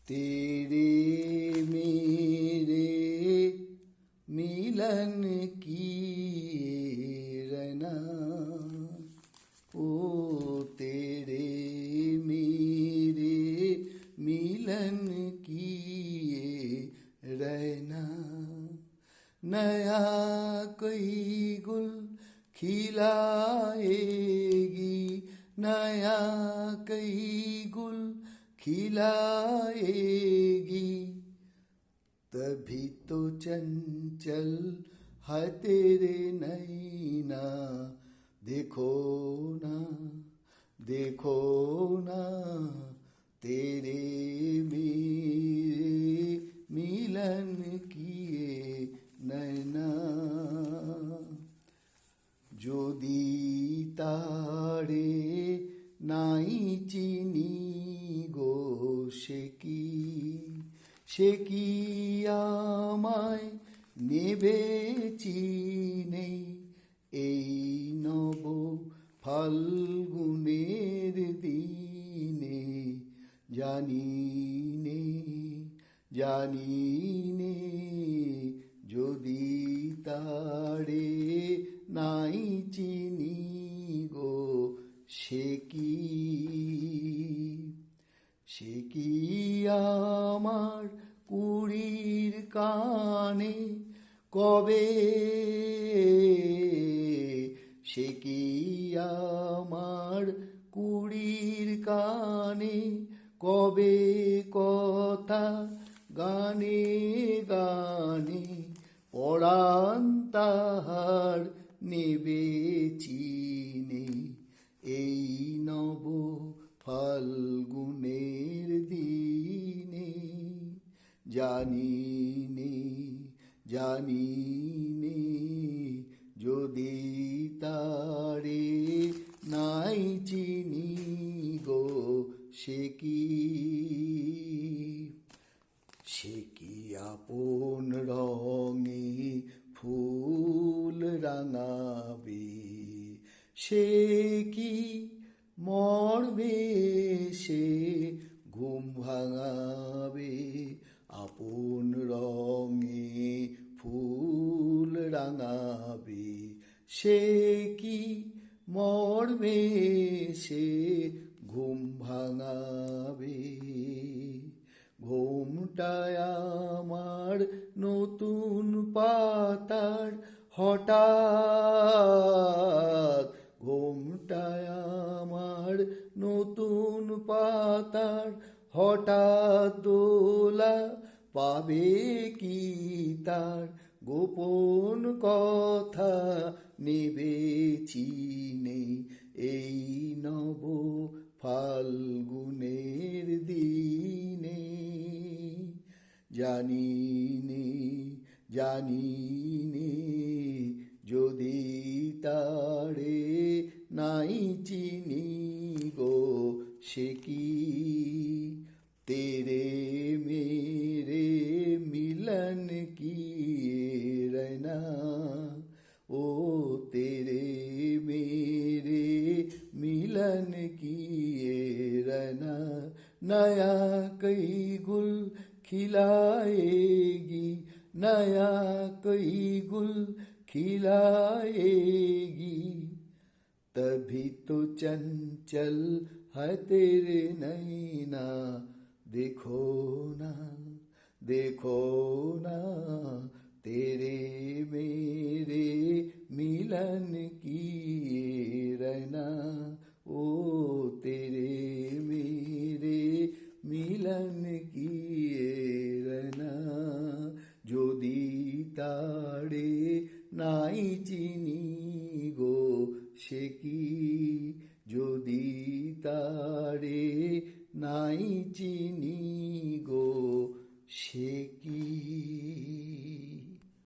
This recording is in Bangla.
तेरे मेरे मिलन की रहना, ओ तेरे मेरे मिलन की रहना। नया कोई गुल खिलाएगी, नया कोई गुल खिलाएगी, तभी तो चंचल है तेरे नैना। देखो ना, देखो ना, तेरे मेरे मिलन किए नैना। যদি তারে নাই চিনি গো, সে কি আমায় নেবে চিনে, এই নব ফাল্গুনের দিনে। জানি নে, জানি নে, যদি তারে নাই চিনি গো, সে কি আমার কুড়ির কানে কবে, সে কি আমার কুড়ির কানে কবে কথা গানে গানে, পরাণ তাহার নেবে চিনে, এই নব ফাল্গুনের দিনে। জানি নে, জানি নে, যদি তারে নাই চিনি গো, সে কি আপন রঙে ফুল রাঙাবে, সে কি মরবে সে ঘুম ভাঙাবে। আপন রঙে ফুল রাঙাবে, সে কি মরবে সে ঘুম ভাঙাবে। ঘুমটায় আমার নতুন পাতার হঠাৎ, ঘুমটায় আমার নতুন পাতার হঠাৎ দোলা পাবে কি তার, গোপন কথা নেবে চিনে, এই নব ফাল্গুনের দিনে। জানি নে, জানি নে, যদি তারে নাই চিনি গো, সে কি तेरे मेरे मिलन की रहना, ओ तेरे मेरे मिलन की रहना। नया कोई गुल खिलाएगी, नया कोई गुल खिलाएगी, तभी तो चंचल है तेरे नैना। देखो ना, देखो ना, तेरे मेरे मिलन की रहना, ओ तेरे